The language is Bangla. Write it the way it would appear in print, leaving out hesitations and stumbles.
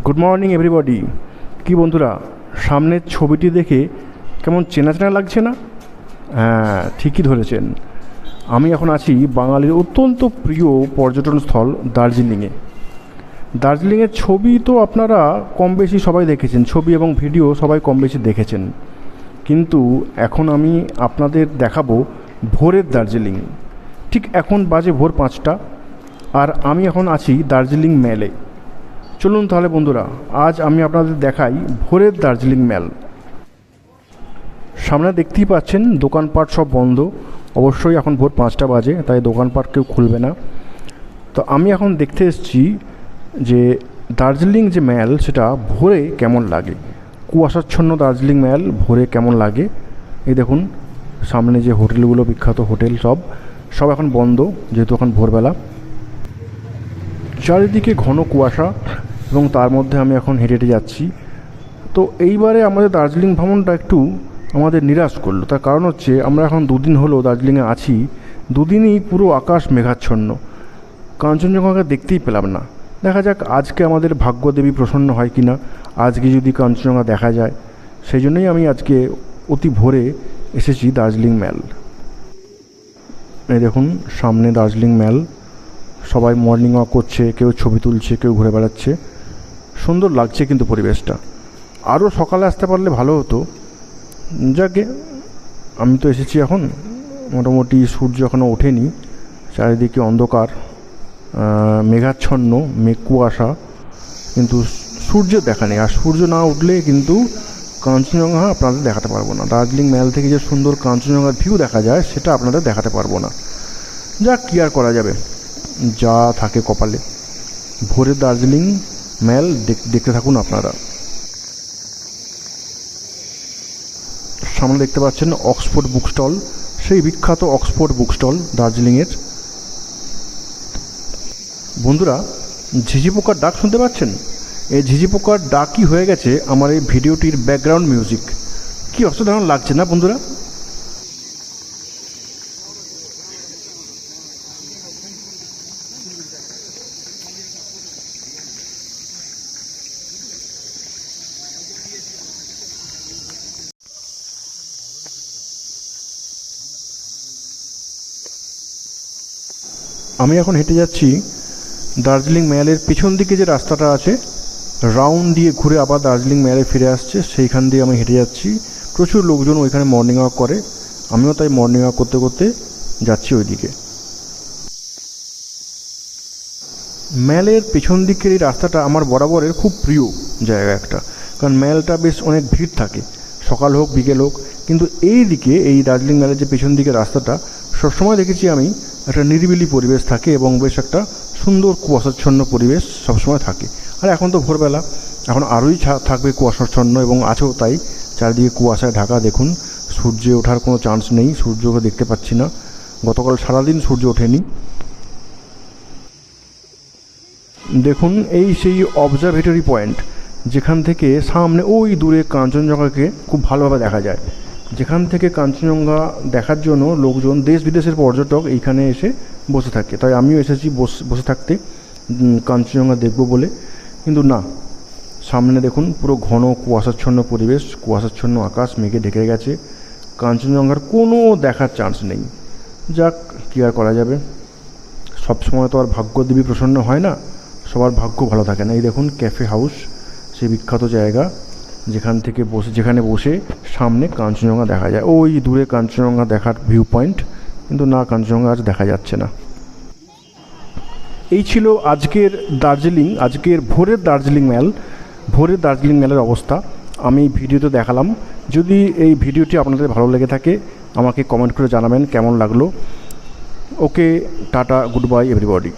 Good morning everybody. কি বন্ধুরা, সামনের ছবিটি দেখে কেমন চেনা চেনা লাগছে না? হ্যাঁ, ঠিকই ধরেছেন। আমি এখন আছি বাঙালির অত্যন্ত প্রিয় পর্যটন স্থল দার্জিলিংয়ে। দার্জিলিংয়ের ছবি তো আপনারা কম বেশি সবাই দেখেছেন, ছবি এবং ভিডিও সবাই কম বেশি দেখেছেন, কিন্তু এখন আমি আপনাদের দেখাবো ভোরের দার্জিলিং। ঠিক এখন বাজে ভোর 5টা, আর আমি এখন আছি দার্জিলিং মেলে। চলুন তাহলে বন্ধুরা, আজ আমি আপনাদের দেখাই ভোরের দার্জিলিং মেল। সামনে দেখতেই পাচ্ছেন দোকানপাট সব বন্ধ। অবশ্যই এখন ভোর 5টা বাজে, তাই দোকানপাট কেউ খুলবে না। তো আমি এখন দেখতে এসেছি যে দার্জিলিং যে মেল সেটা ভোরে কেমন লাগে, কুয়াশাচ্ছন্ন দার্জিলিং মেল ভোরে কেমন লাগে। এই দেখুন সামনে যে হোটেলগুলো, বিখ্যাত হোটেল সব এখন বন্ধ, যেহেতু এখন ভোরবেলা। চারিদিকে ঘন কুয়াশা এবং তার মধ্যে আমি এখন হেঁটে হেঁটে যাচ্ছি। তো এইবারে আমাদের দার্জিলিং ভ্রমণটা একটু আমাদের নিরাশ করলো। তার কারণ হচ্ছে আমরা এখন দুদিন হলো দার্জিলিংয়ে আছি, দুদিনই পুরো আকাশ মেঘাচ্ছন্ন, কাঞ্চনজঙ্ঘাকে দেখতেই পেলাম না। দেখা যাক আজকে আমাদের ভাগ্যদেবী প্রসন্ন হয় কি না, আজকে যদি কাঞ্চনজঙ্ঘা দেখা যায়। সেই জন্যই আমি আজকে অতি ভোরে এসেছি দার্জিলিং মেল। এই দেখুন সামনে দার্জিলিং মেল, সবাই মর্নিং ওয়াক করছে, কেউ ছবি তুলছে, কেউ ঘুরে বেড়াচ্ছে। সুন্দর লাগছে কিন্তু পরিবেশটা। আরও সকালে আসতে পারলে ভালো হতো। যাকে আমি তো এসেছি এখন, মোটামুটি সূর্য এখনও ওঠেনি, চারিদিকে অন্ধকার, মেঘাচ্ছন্ন, মেঘ কুয়াশা, কিন্তু সূর্যের দেখা নেই। আর সূর্য না উঠলে কিন্তু কাঞ্চনজঙ্ঘা আপনাদের দেখাতে পারবো না। দার্জিলিং মেল থেকে যে সুন্দর কাঞ্চনজঙ্ঘার ভিউ দেখা যায় সেটা আপনাদের দেখাতে পারবো না। যা কি আর করা যাবে, যা থাকে কপালে। ভোরের দার্জিলিং মেল দেখতে থাকুন আপনারা। সামনে দেখতে পাচ্ছেন অক্সফোর্ড বুক স্টল, সেই বিখ্যাত অক্সফোর্ড বুক স্টল দার্জিলিংয়ের। বন্ধুরা, ঝিঝি পোকার ডাক শুনতে পাচ্ছেন? এই ঝিঝি পোকার ডাকই হয়ে গেছে আমার এই ভিডিওটির ব্যাকগ্রাউন্ড মিউজিক। কি অসাধারণ লাগছে না বন্ধুরা? আমি এখন হেঁটে যাচ্ছি দার্জিলিং মেলের পিছন দিকে যে রাস্তাটা আছে, রাউন্ড দিয়ে ঘুরে আবার দার্জিলিং মেলে ফিরে আসছে, সেইখান দিয়ে আমি হেঁটে যাচ্ছি। প্রচুর লোকজন ওইখানে মর্নিং ওয়াক করে, আমিও তাই মর্নিং ওয়াক করতে করতে যাচ্ছি ওই দিকে। মেলের পেছন দিকের এই রাস্তাটা আমার বরাবরের খুব প্রিয় জায়গা একটা, কারণ মেলটা বেশ অনেক ভিড় থাকে, সকাল হোক বিকেল হোক। কিন্তু এই দিকে, এই দার্জিলিং মেলের যে পেছন দিকের রাস্তাটা, সবসময় দেখেছি আমি একটা নিরিবিলি পরিবেশ থাকে এবং বেশ একটা সুন্দর কুয়াশাচ্ছন্ন পরিবেশ সবসময় থাকে। আর এখন তো ভোরবেলা, এখন আরোই থাকবে কুয়াশাচ্ছন্ন, এবং আছেও তাই। চারিদিকে কুয়াশায় ঢাকা। দেখুন সূর্য ওঠার কোনো চান্স নেই, সূর্যকে দেখতে পাচ্ছি না। গতকাল সারাদিন সূর্য ওঠেনি। দেখুন এই সেই অবজারভেটরি পয়েন্ট, যেখান থেকে সামনে ওই দূরে কাঞ্চনজঙ্ঘাকে খুব ভালোভাবে দেখা যায়। যেখান থেকে কাঞ্চনজঙ্ঘা দেখার জন্য লোকজন, দেশ বিদেশের পর্যটক এইখানে এসে বসে থাকে। তাই আমিও এসেছি বসে থাকতে, কাঞ্চনজঙ্ঘা দেখব বলে। কিন্তু না, সামনে দেখুন পুরো ঘন কুয়াশাচ্ছন্ন পরিবেশ, কুয়াশাচ্ছন্ন আকাশ, মেঘে ঢেকে গেছে, কাঞ্চনজঙ্ঘার কোনো দেখার চান্স নেই। যাক, কী আর করা যাবে, সবসময় তো আর ভাগ্যদেবী প্রসন্ন হয় না, সবার ভাগ্য ভালো থাকে না। এই দেখুন ক্যাফে হাউস, সেই বিখ্যাত জায়গা যেখানে বসে সামনে কাঞ্চনজঙ্ঘা দেখা যায়। ওই দূরে কাঞ্চনজঙ্ঘা দেখার ভিউ পয়েন্ট, কিন্তু না, কাঞ্চনজঙ্ঘা আজ দেখা যাচ্ছে না। এই ছিল আজকের ভোরের দার্জিলিং মেল, ভোরের দার্জিলিং মেলের অবস্থা আমি ভিডিওতে দেখালাম। যদি এই ভিডিওটি আপনাদের ভালো লেগে থাকে আমাকে কমেন্ট করে জানাবেন কেমন লাগলো। ওকে, টাটা, গুড বাই এভরিবডি।